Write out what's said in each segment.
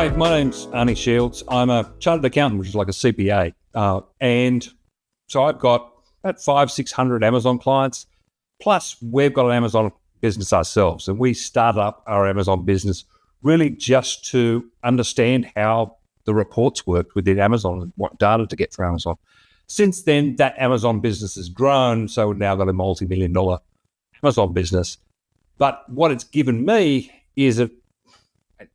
Hi, my name's Arnie Shields. I'm a chartered accountant, which is like a CPA. And so I've got about 500-600 Amazon clients. Plus, we've got an Amazon business ourselves. And we started up our Amazon business really just to understand how the reports worked within Amazon and what data to get for Amazon. Since then, that Amazon business has grown. So we've now got a multi-million-dollar Amazon business. But what it's given me is an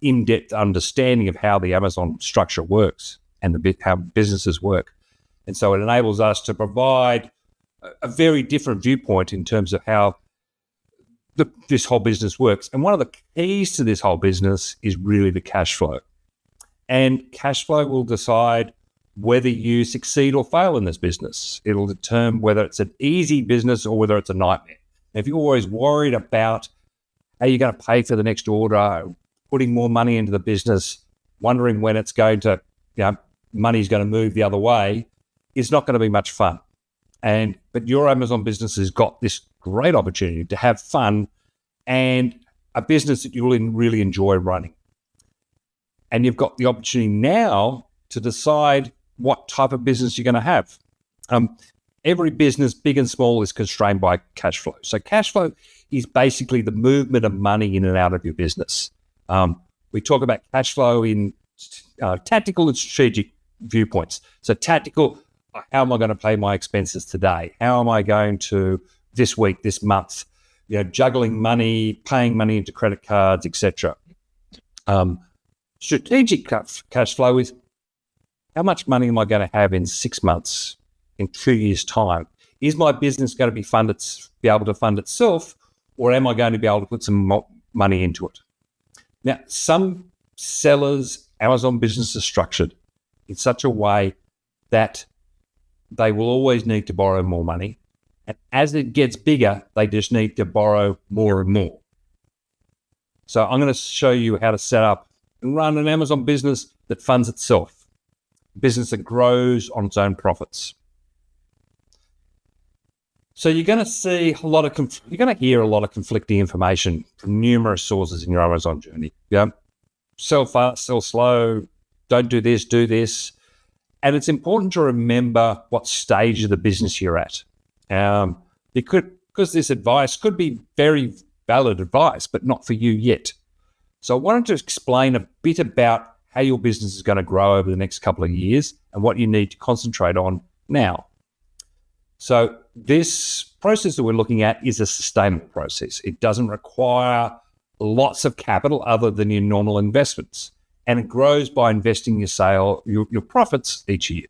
in-depth understanding of how the Amazon structure works and how businesses work. And so it enables us to provide a very different viewpoint in terms of how this whole business works. And one of the keys to this whole business is really the cash flow. And cash flow will decide whether you succeed or fail in this business. It'll determine whether it's an easy business or whether it's a nightmare. If you're always worried about how you're going to pay for the next order, putting more money into the business, wondering when it's going to, money's going to move the other way, it's not going to be much fun. But your Amazon business has got this great opportunity to have fun and a business that you'll really enjoy running. And you've got the opportunity now to decide what type of business you're going to have. Every business, big and small, is constrained by cash flow. So cash flow is basically the movement of money in and out of your business. We talk about cash flow in tactical and strategic viewpoints. So tactical, how am I going to pay my expenses today? How am I going to this week, this month, juggling money, paying money into credit cards, etc. Strategic cash flow is how much money am I going to have in 6 months, in 2 years' time? Is my business going to be able to fund itself, or am I going to be able to put some money into it? Now, some sellers' Amazon business is structured in such a way that they will always need to borrow more money. And as it gets bigger, they just need to borrow more and more. So I'm going to show you how to set up and run an Amazon business that funds itself, a business that grows on its own profits. So you're going to see you're going to hear a lot of conflicting information from numerous sources in your Amazon journey. Sell fast, sell slow, don't do this, do this. And it's important to remember what stage of the business you're at. Because this advice could be very valid advice, but not for you yet. So I wanted to explain a bit about how your business is going to grow over the next couple of years and what you need to concentrate on now. So this process that we're looking at is a sustainable process. It doesn't require lots of capital other than your normal investments. And it grows by investing your profits each year.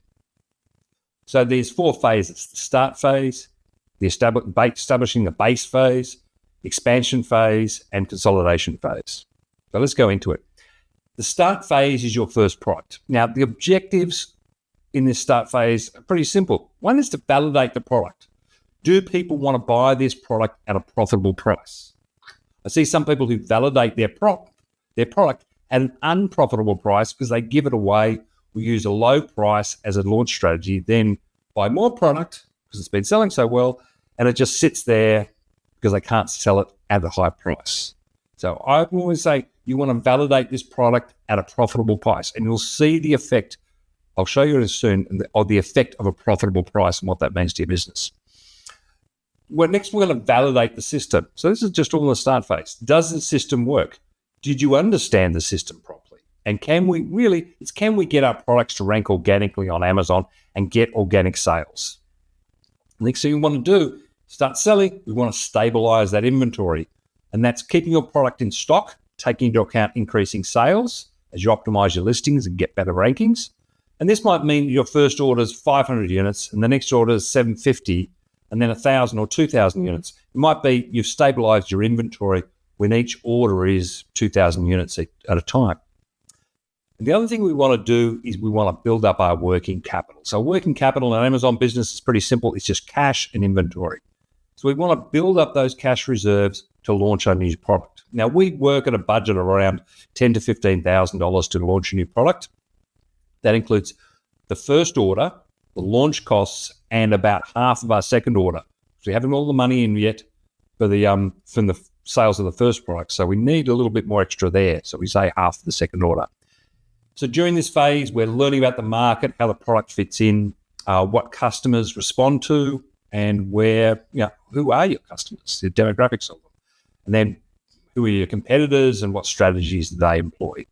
So there's 4 phases: the start phase, the establishing the base phase, expansion phase, and consolidation phase. So let's go into it. The start phase is your first product. Now, the objectives in this start phase are pretty simple. One is to validate the product. Do people want to buy this product at a profitable price? I see some people who validate their product at an unprofitable price because they give it away. We use a low price as a launch strategy, then buy more product because it's been selling so well, and it just sits there because they can't sell it at a high price. So I always say you want to validate this product at a profitable price, and you'll see the effect. I'll show you soon of the effect of a profitable price and what that means to your business. Next, we're going to validate the system. So this is just all in the start phase. Does the system work? Did you understand the system properly? And can we get our products to rank organically on Amazon and get organic sales? Next thing you want to do, start selling. We want to stabilize that inventory. And that's keeping your product in stock, taking into account increasing sales as you optimize your listings and get better rankings. And this might mean your first order is 500 units and the next order is 750 and then 1,000 or 2,000 units. It might be you've stabilized your inventory when each order is 2,000 units at a time. And the other thing we want to do is we want to build up our working capital. So working capital in an Amazon business is pretty simple. It's just cash and inventory. So we want to build up those cash reserves to launch our new product. Now, we work at a budget of around $10,000 to $15,000 to launch a new product. That includes the first order, the launch costs, and about half of our second order. So we haven't all the money in yet from the sales of the first product. So we need a little bit more extra there. So we say half of the second order. So during this phase, we're learning about the market, how the product fits in, what customers respond to, and who are your customers, the demographics of them, and then who are your competitors and what strategies do they employ.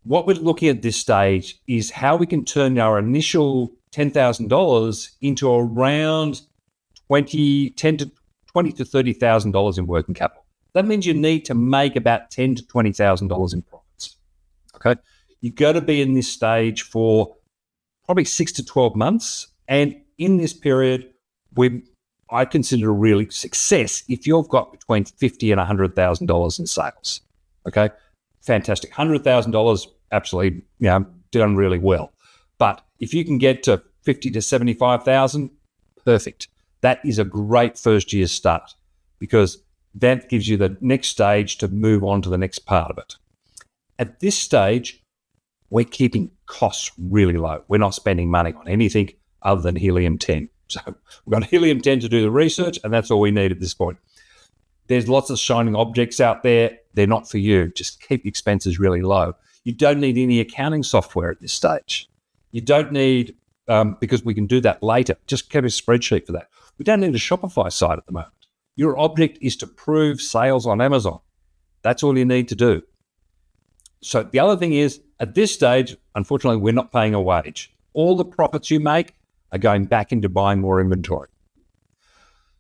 What we're looking at this stage is how we can turn our initial $10,000 into around $10 to $30,000 in working capital. That means you need to make about $10,000 to $20,000 in profits. Okay, you've got to be in this stage for probably 6 to 12 months, and in this period, I consider a really success if you've got between $50,000 and $100,000 in sales. Okay, fantastic. $100,000, absolutely, done really well. But if you can get to $50,000 to $75,000, perfect. That is a great first year start because that gives you the next stage to move on to the next part of it. At this stage, we're keeping costs really low. We're not spending money on anything other than helium-10. So we've got helium-10 to do the research, and that's all we need at this point. There's lots of shining objects out there. They're not for you. Just keep expenses really low. You don't need any accounting software at this stage. You don't need, because we can do that later, just keep a spreadsheet for that. We don't need a Shopify site at the moment. Your object is to prove sales on Amazon. That's all you need to do. So the other thing is, at this stage, unfortunately, we're not paying a wage. All the profits you make are going back into buying more inventory.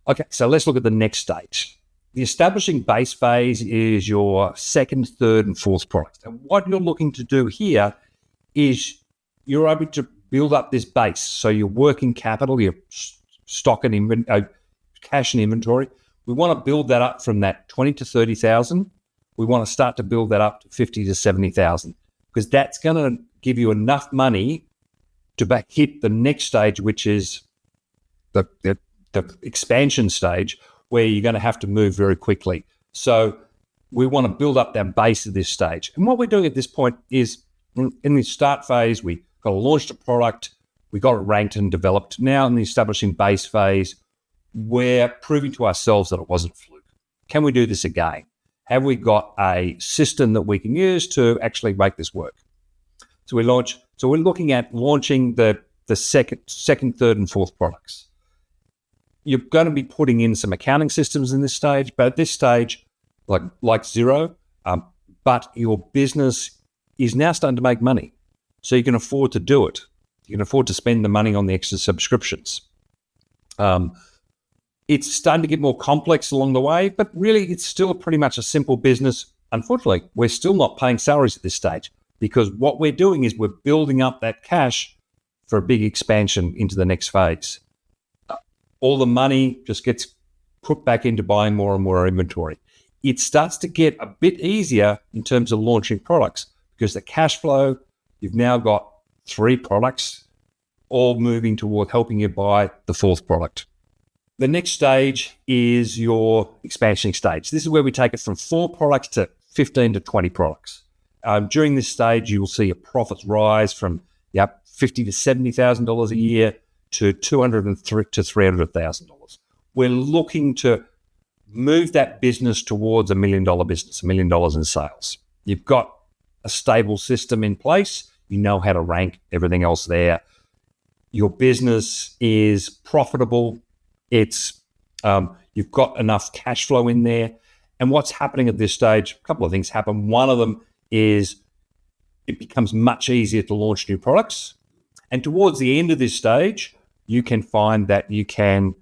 Okay, so let's look at the next stage. The establishing base phase is your second, third, and fourth product. And what you're looking to do here is you're able to build up this base. So your working capital, your stock and cash and inventory, we want to build that up from that 20 to 30,000. We want to start to build that up to 50 to 70,000 because that's going to give you enough money to hit the next stage, which is the expansion stage, where you're going to have to move very quickly. So we want to build up that base at this stage. And what we're doing at this point is, in the start phase, we got to launch the product, we got it ranked and developed. Now in the establishing base phase, we're proving to ourselves that it wasn't a fluke. Can we do this again? Have we got a system that we can use to actually make this work? So we're looking at launching the second, third, and fourth products. You're going to be putting in some accounting systems in this stage, but at this stage, like Xero, but your business is now starting to make money. So you can afford to do it. You can afford to spend the money on the extra subscriptions. It's starting to get more complex along the way, but really it's still pretty much a simple business. Unfortunately, we're still not paying salaries at this stage because what we're doing is we're building up that cash for a big expansion into the next phase. All the money just gets put back into buying more and more inventory. It starts to get a bit easier in terms of launching products because the cash flow, you've now got 3 products all moving toward helping you buy the fourth product. The next stage is your expansion stage. This is where we take it from 4 products to 15 to 20 products. During this stage, you will see your profits rise from $50,000 to $70,000 a year to $200,000 to $300,000. We're looking to move that business towards $1 million business, $1 million in sales. You've got a stable system in place. You know how to rank everything else there. Your business is profitable. It's you've got enough cash flow in there. And what's happening at this stage, a couple of things happen. One of them is it becomes much easier to launch new products. And towards the end of this stage, you can find that you can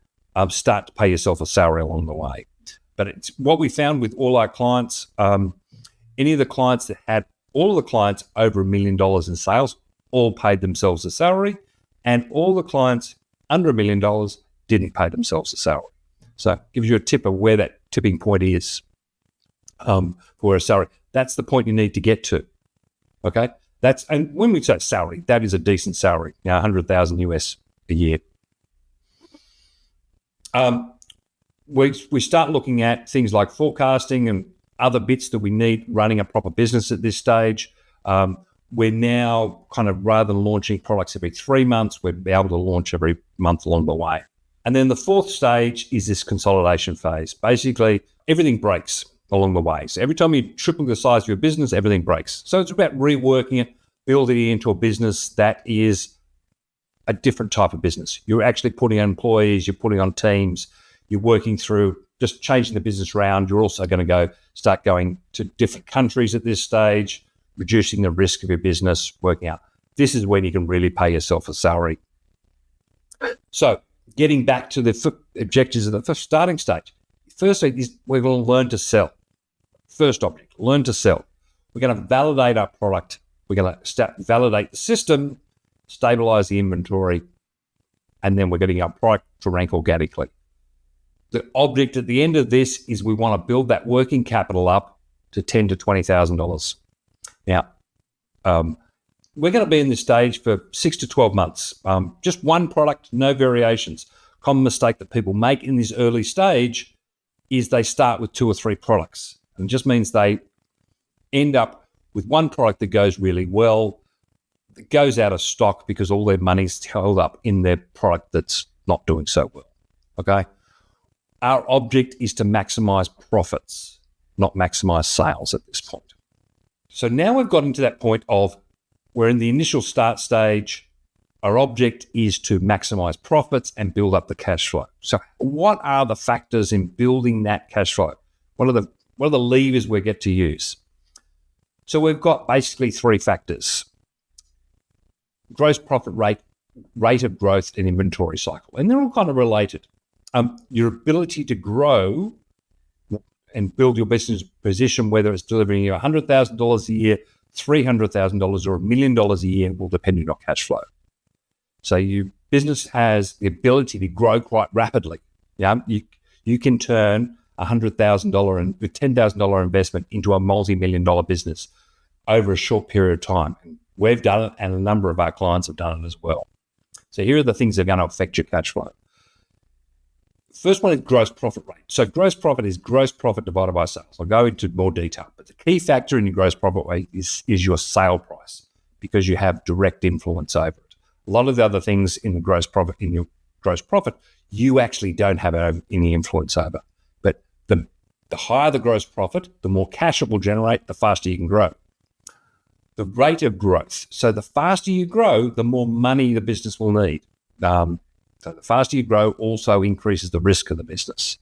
start to pay yourself a salary along the way. But it's what we found with all our clients, any of the clients that had all of the clients over $1 million in sales all paid themselves a salary, and all the clients under $1 million didn't pay themselves a salary. So it gives you a tip of where that tipping point is for a salary. That's the point you need to get to. Okay, and when we say salary, that is a decent salary, $100,000 US a year. We start looking at things like forecasting and other bits that we need running a proper business at this stage. We're now kind of, rather than launching products every 3 months, we'll be able to launch every month along the way. And then the fourth stage is this consolidation phase. Basically, everything breaks. along the way. So every time you triple the size of your business, everything breaks. So it's about reworking it, building it into a business that is a different type of business. You're actually putting on employees, you're putting on teams, you're working through just changing the business around. You're also going to start going to different countries at this stage, reducing the risk of your business, working out. This is when you can really pay yourself a salary. So getting back to the objectives of the first starting stage. Firstly, we're going to learn to sell. First object, learn to sell. We're going to validate our product. We're going to validate the system, stabilize the inventory, and then we're getting our product to rank organically. The object at the end of this is we want to build that working capital up to $10,000 to $20,000. Now, we're going to be in this stage for 6 to 12 months. Just one product, no variations. Common mistake that people make in this early stage is they start with 2 or 3 products. And it just means they end up with one product that goes really well, that goes out of stock because all their money's held up in their product that's not doing so well. Okay? Our object is to maximize profits, not maximize sales at this point. So now we've gotten to that point of we're in the initial start stage. Our object is to maximize profits and build up the cash flow. So what are the factors in building that cash flow? What are the levers we get to use? So we've got basically 3 factors. Gross profit rate of growth, and inventory cycle. And they're all kind of related. Your ability to grow and build your business position, whether it's delivering you $100,000 a year, $300,000 or $1 million a year, will depend on your cash flow. So your business has the ability to grow quite rapidly. Yeah, you can turn $100,000 and with $10,000 investment into a multi-million-dollar business over a short period of time. And we've done it, and a number of our clients have done it as well. So here are the things that are going to affect your cash flow. First one is gross profit rate. So gross profit is gross profit divided by sales. I'll go into more detail, but the key factor in your gross profit rate is your sale price, because you have direct influence over it. A lot of the other things in your gross profit, you actually don't have any influence over. But the higher the gross profit, the more cash it will generate, the faster you can grow. The rate of growth. So the faster you grow, the more money the business will need. So the faster you grow also increases the risk of the business.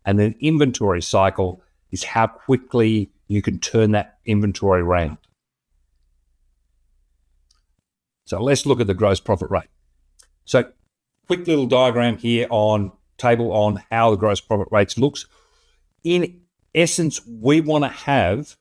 And then inventory cycle is how quickly you can turn that inventory around. So let's look at the gross profit rate. So quick little diagram here table on how the gross profit rates looks. In essence, we want to have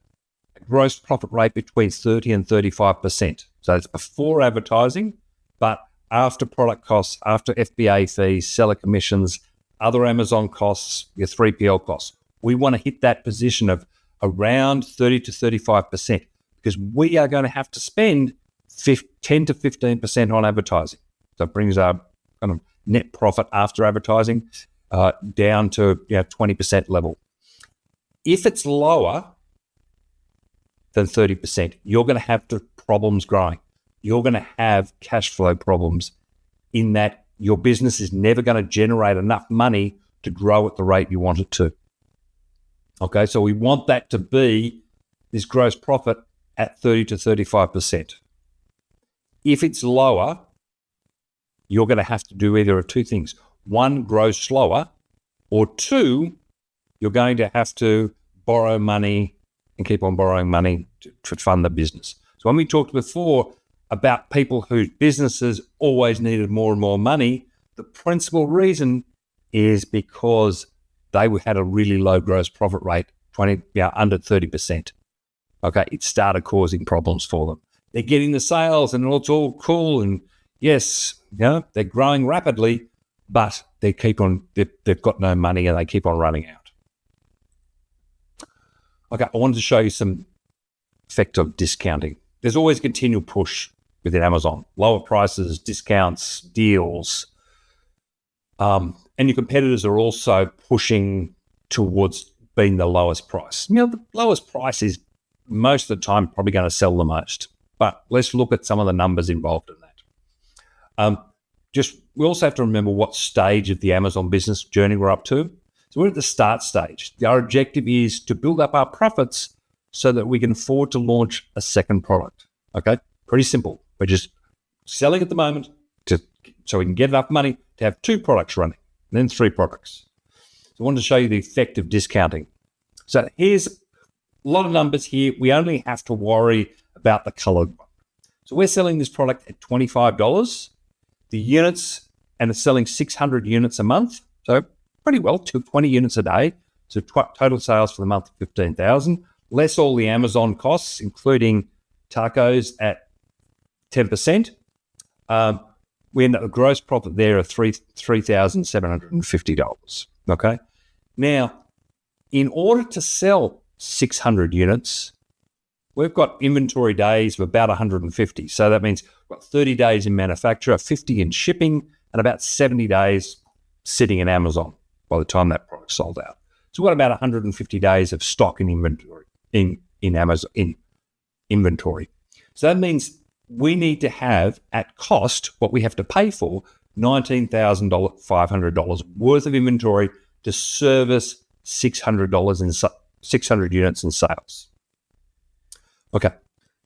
a gross profit rate between 30 and 35%. So it's before advertising, but after product costs, after FBA fees, seller commissions, other Amazon costs, your 3PL costs. We want to hit that position of around 30 to 35%, because we are going to have to spend 10 to 15% on advertising. So it brings our kind of net profit after advertising down to 20% level. If it's lower than 30%, you're going to have problems growing. You're going to have cash flow problems in that your business is never going to generate enough money to grow at the rate you want it to. Okay, so we want that to be this gross profit at 30 to 35%. If it's lower, you're going to have to do either of 2 things. 1, grow slower, or 2, you're going to have to borrow money and keep on borrowing money to fund the business. So when we talked before about people whose businesses always needed more and more money, the principal reason is because they had a really low gross profit rate, under 30%. Okay, it started causing problems for them. They're getting the sales and it's all cool, and yes, they're growing rapidly, but they've got no money and they keep on running out. Okay, I wanted to show you some effect of discounting. There's always a continual push within Amazon, lower prices, discounts, deals. And your competitors are also pushing towards being the lowest price. The lowest price is most of the time probably going to sell the most. But let's look at some of the numbers involved in that. We also have to remember what stage of the Amazon business journey we're up to. So we're at the start stage. Our objective is to build up our profits so that we can afford to launch a second product. Okay, pretty simple. We're just selling at the moment so we can get enough money to have 2 products running, and then 3 products. So I wanted to show you the effect of discounting. So here's a lot of numbers here. We only have to worry about the colored one. So we're selling this product at $25. The units, and it's selling 600 units a month. So pretty well, 20 units a day. So total sales for the month of 15,000, less all the Amazon costs, including tacos at 10%. We end up with a gross profit there of $3,750. Okay. Now, in order to sell 600 units, we've got inventory days of about 150. So that means we've got 30 days in manufacture, 50 in shipping, and about 70 days sitting in Amazon by the time that product's sold out. So we've got about 150 days of stock in inventory in Amazon in inventory. So that means we need to have at cost what we have to pay for $19,500 worth of inventory to service $600 units in sales. Okay,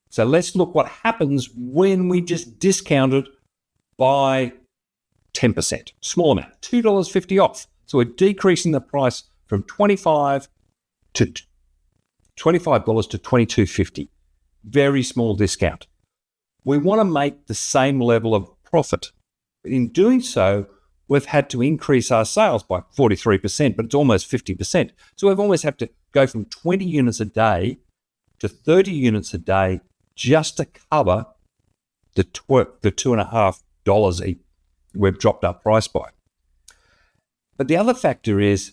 so let's look what happens when we just discount it by 10%, small amount, $2.50 off. So we're decreasing the price from $25 to $22.50. Very small discount. We want to make the same level of profit. But in doing so, we've had to increase our sales by 43%, but it's almost 50%. So we've almost had to go from 20 units a day to 30 units a day just to cover the $2.50 we've dropped our price by. But the other factor is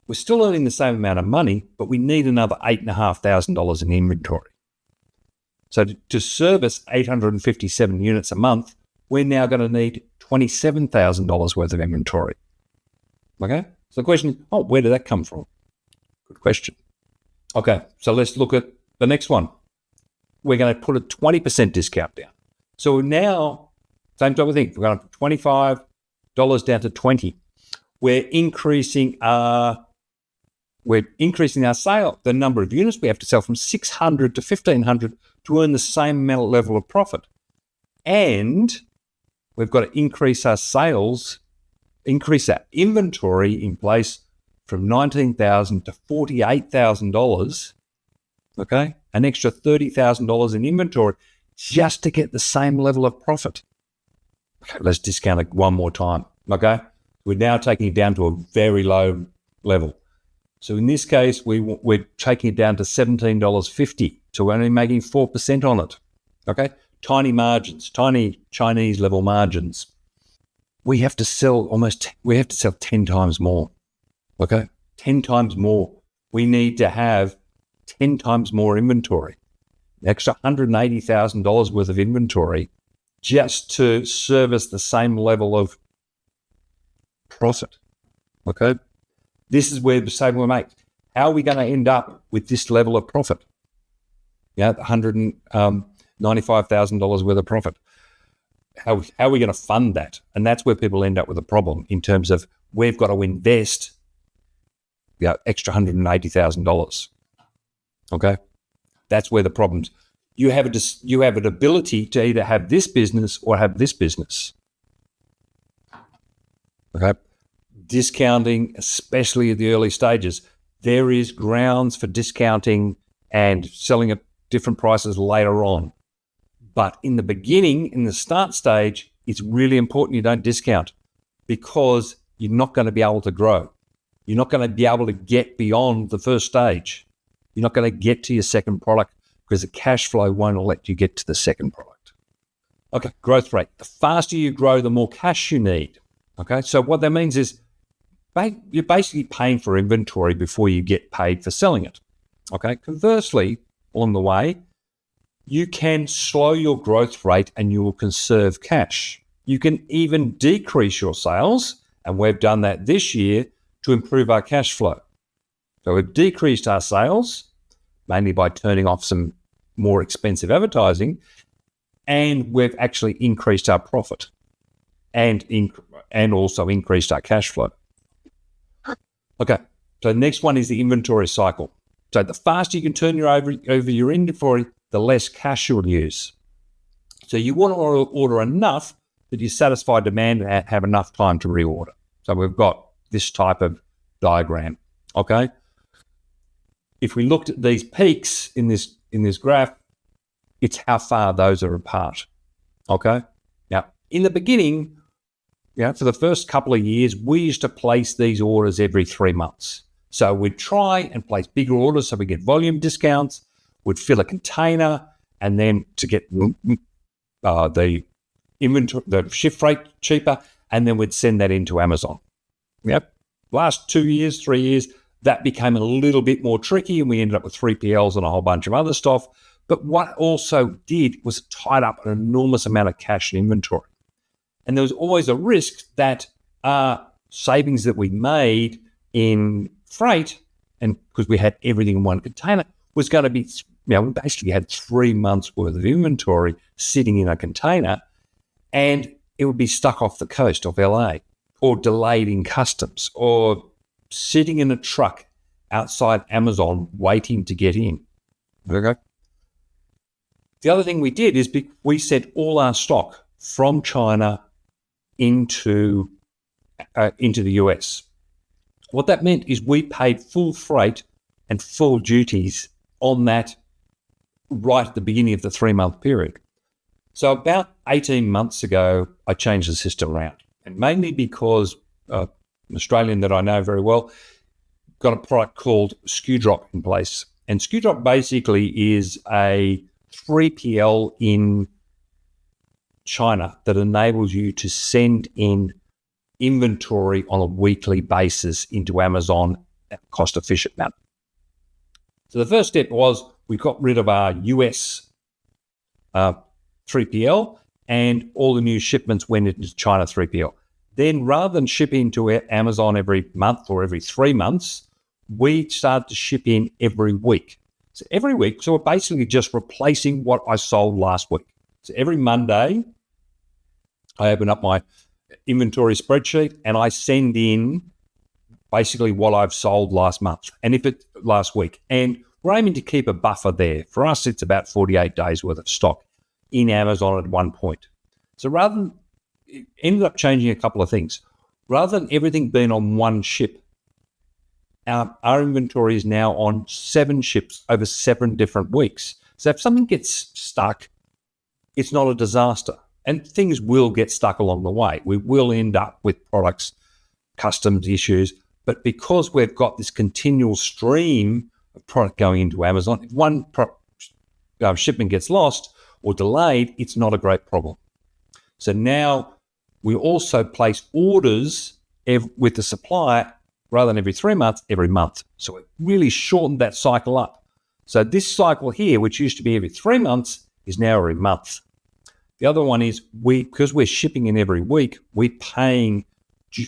we're still earning the same amount of money, but we need another $8,500 in inventory. So to service 857 units a month, we're now going to need $27,000 worth of inventory. Okay? So the question is, where did that come from? Good question. Okay, so let's look at the next one. We're going to put a 20% discount down. So now, same type of thing. We're going from $25 down to $20. We're increasing our sale, the number of units we have to sell from 600 to 1,500 to earn the same level of profit. And we've got to increase our sales, increase our inventory in place from $19,000 to $48,000. Okay, an extra $30,000 in inventory just to get the same level of profit. Okay, let's discount it one more time. Okay, we're now taking it down to a very low level. So in this case, we're taking it down to $17.50. So we're only making 4% on it. Okay, tiny margins, tiny Chinese level margins. We have to sell 10 times more. Okay, 10 times more. We need to have 10 times more inventory, an extra $180,000 worth of inventory just to service the same level of profit. Okay, this is where the saving we make. How are we going to end up with this level of profit? Yeah, $195,000 worth of profit. How are we going to fund that? And that's where people end up with a problem in terms of we've got to invest extra $180,000. Okay, that's where the problems. You have an ability to either have this business or have this business. Okay, discounting, especially at the early stages, there is grounds for discounting and selling at different prices later on. But in the beginning, in the start stage, it's really important you don't discount because you're not going to be able to grow. You're not going to be able to get beyond the first stage. You're not going to get to your second product because the cash flow won't let you get to the second product. Okay, growth rate. The faster you grow, the more cash you need. Okay, so what that means is you're basically paying for inventory before you get paid for selling it. Okay, conversely, along the way, you can slow your growth rate and you will conserve cash. You can even decrease your sales, and we've done that this year to improve our cash flow. So we've decreased our sales, mainly by turning off some more expensive advertising, and we've actually increased our profit and also increased our cash flow. Okay, so the next one is the inventory cycle. So the faster you can turn over your inventory, the less cash you'll use. So you want to order enough that you satisfy demand and have enough time to reorder. So we've got this type of diagram, okay? If we looked at these peaks in this graph, it's how far those are apart, okay? Now, in the beginning, for the first couple of years, we used to place these orders every 3 months. So we'd try and place bigger orders so we get volume discounts, we'd fill a container, and then to get the inventory, the ship freight cheaper, and then we'd send that into Amazon. Last 2 years, 3 years, that became a little bit more tricky, and we ended up with 3PLs and a whole bunch of other stuff. But what also did was it tied up an enormous amount of cash and inventory. And there was always a risk that savings that we made in freight, and because we had everything in one container, was going to be, we basically had 3 months worth of inventory sitting in a container, and it would be stuck off the coast of LA, or delayed in customs, or sitting in a truck outside Amazon waiting to get in. Okay. The other thing we did is we sent all our stock from China into the US. What that meant is we paid full freight and full duties on that right at the beginning of the 3-month period. So about 18 months ago, I changed the system around, and mainly because an Australian that I know very well got a product called SKU in place. And SKU basically is a 3PL in China that enables you to send in inventory on a weekly basis into Amazon at a cost-efficient manner. So the first step was we got rid of our US 3PL, and all the new shipments went into China 3PL. Then rather than shipping to Amazon every month or every 3 months, we started to ship in every week. So every week, so we're basically just replacing what I sold last week. So every Monday, I open up my inventory spreadsheet and I send in basically what I've sold last month, and if it last week. And we're aiming to keep a buffer there. For us, it's about 48 days worth of stock in Amazon at one point. So rather than, it ended up changing a couple of things. Rather than everything being on one ship, our inventory is now on 7 ships over 7 different weeks. So if something gets stuck, it's not a disaster. And things will get stuck along the way. We will end up with products, customs issues, but because we've got this continual stream of product going into Amazon, if one shipment gets lost or delayed, it's not a great problem. So now we also place orders with the supplier rather than every 3 months, every month. So it really shortened that cycle up. So this cycle here, which used to be every 3 months, is now every month. The other one is because we're shipping in every week, we're paying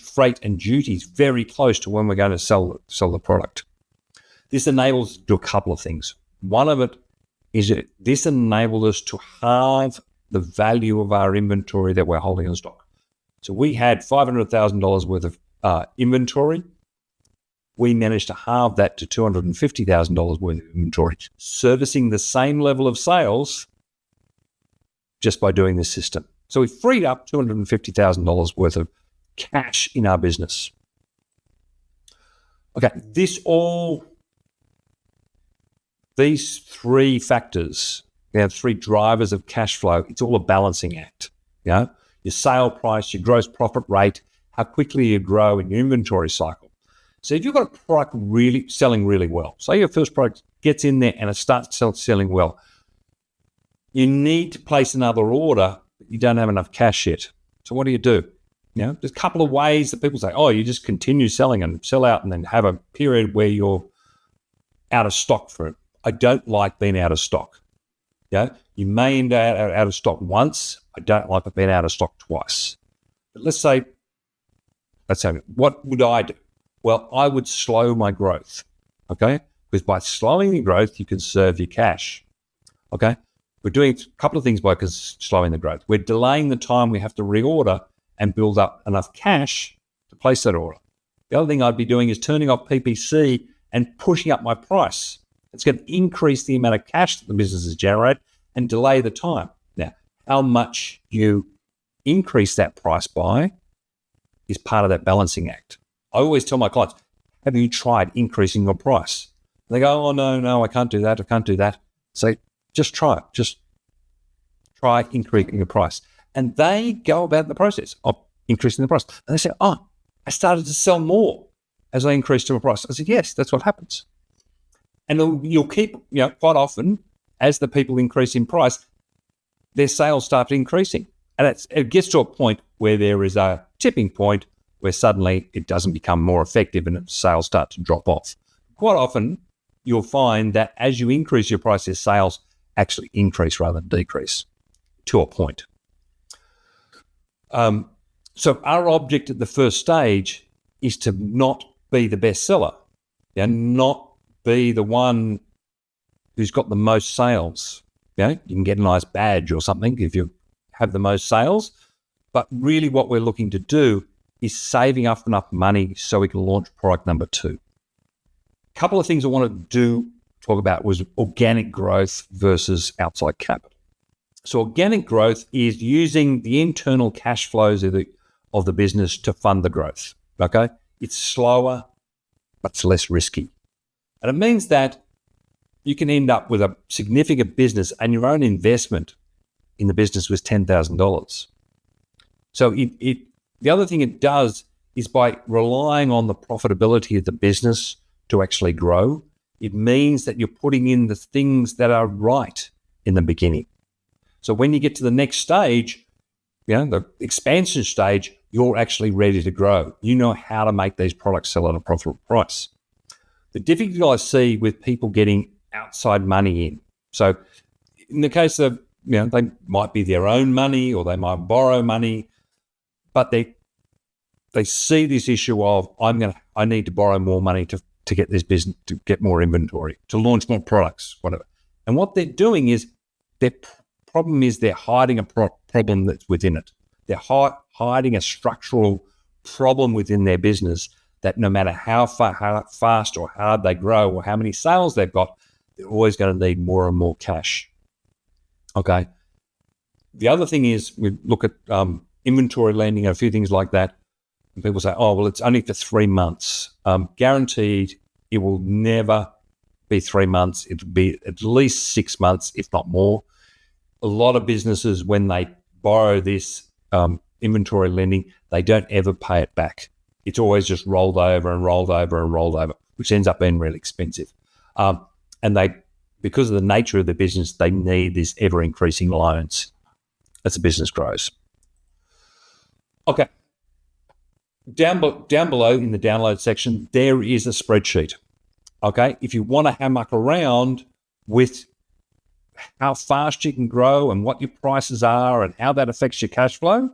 freight and duties very close to when we're going to sell the product. This enables us to do a couple of things. One of it is that this enabled us to halve the value of our inventory that we're holding in stock. So we had $500,000 worth of inventory. We managed to halve that to $250,000 worth of inventory, servicing the same level of sales just by doing this system. So we freed up $250,000 worth of cash in our business. Okay, these 3 factors, 3 drivers of cash flow, it's all a balancing act. Your sale price, your gross profit rate, how quickly you grow in your inventory cycle. So if you've got a product really selling really well, say your first product gets in there and it starts selling well, you need to place another order, but you don't have enough cash yet. So what do? There's a couple of ways that people say, you just continue selling and sell out and then have a period where you're out of stock for it. I don't like being out of stock. You may end out of stock once. I don't like being out of stock twice. But let's say, what would I do? Well, I would slow my growth, okay? Because by slowing the growth, you conserve your cash, okay? We're doing a couple of things by slowing the growth. We're delaying the time we have to reorder and build up enough cash to place that order. The other thing I'd be doing is turning off PPC and pushing up my price. It's going to increase the amount of cash that the businesses generate and delay the time. Now, how much you increase that price by is part of that balancing act. I always tell my clients, have you tried increasing your price? And they go, oh, no, I can't do that. So just try it. Just try increasing your price. And they go about the process of increasing the price. And they say, oh, I started to sell more as I increased my price. I said, yes, that's what happens. And you'll keep, quite often, as the people increase in price, their sales start increasing. And it gets to a point where there is a tipping point where suddenly it doesn't become more effective and sales start to drop off. Quite often, you'll find that as you increase your price, your sales actually increase rather than decrease to a point. So our object at the first stage is to not be the best seller, not be the one who's got the most sales. You can get a nice badge or something if you have the most sales, but really what we're looking to do is saving up enough money so we can launch product number 2. A couple of things I wanted to talk about was organic growth versus outside capital. So organic growth is using the internal cash flows of the business to fund the growth, okay? It's slower, but it's less risky. And it means that you can end up with a significant business and your own investment in the business was $10,000. So the other thing it does is by relying on the profitability of the business to actually grow, it means that you're putting in the things that are right in the beginning. So when you get to the next stage, the expansion stage, you're actually ready to grow. You know how to make these products sell at a profitable price. The difficulty I see with people getting outside money in. So in the case of, they might be their own money or they might borrow money, but they see this issue of I need to borrow more money to get this business, to get more inventory, to launch more products, whatever. And what they're doing is their problem is they're hiding a problem that's within it. They're hiding a structural problem within their business that no matter how fast or hard they grow or how many sales they've got, they're always going to need more and more cash. Okay. The other thing is we look at inventory lending and a few things like that. And people say, oh, well, it's only for 3 months. Guaranteed it will never be 3 months. It'll be at least 6 months, if not more. A lot of businesses, when they borrow this inventory lending, they don't ever pay it back. It's always just rolled over and rolled over and rolled over, which ends up being really expensive. And because of the nature of the business, they need these ever-increasing loans as the business grows. Okay. Down below in the download section, there is a spreadsheet. Okay. If you want to hammock around with how fast you can grow and what your prices are and how that affects your cash flow,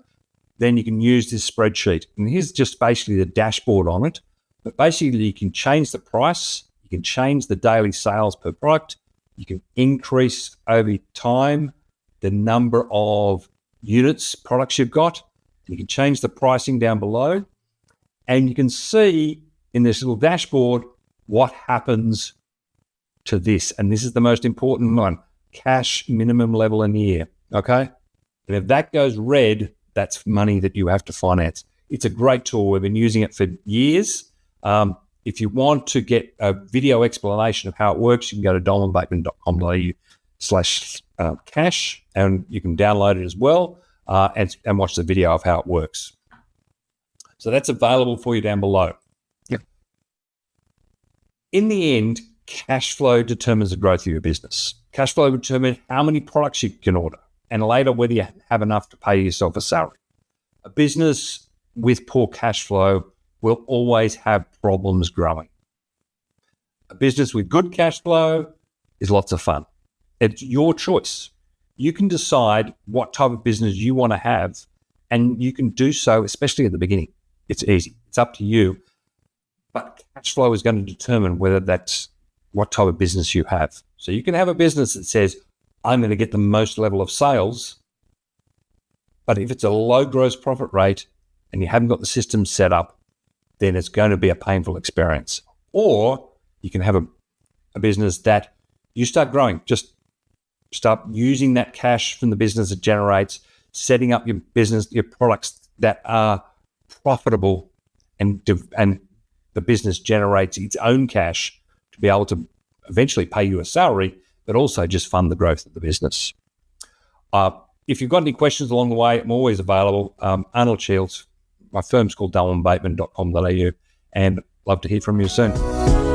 then you can use this spreadsheet. And here's just basically the dashboard on it. But basically, you can change the price, you can change the daily sales per product, you can increase over time the number of products you've got, you can change the pricing down below, and you can see in this little dashboard what happens to this. And this is the most important one, cash minimum level in year, okay? And if that goes red, that's money that you have to finance. It's a great tool. We've been using it for years. If you want to get a video explanation of how it works, you can go to donaldbateman.com.au/cash, and you can download it as well and watch the video of how it works. So that's available for you down below. Yep. In the end, cash flow determines the growth of your business. Cash flow will determine how many products you can order, and later whether you have enough to pay yourself a salary. A business with poor cash flow will always have problems growing. A business with good cash flow is lots of fun. It's your choice. You can decide what type of business you want to have, and you can do so, especially at the beginning. It's easy. It's up to you. But cash flow is going to determine whether that's what type of business you have. So you can have a business that says, I'm going to get the most level of sales, but if it's a low gross profit rate and you haven't got the system set up, then it's going to be a painful experience. Or you can have a business that you start growing, just start using that cash from the business it generates, setting up your business, your products that are profitable, and the business generates its own cash to be able to eventually pay you a salary, but also just fund the growth of the business. If you've got any questions along the way, I'm always available. Arnold Shields, my firm's called DullmanBateman.com.au, and love to hear from you soon.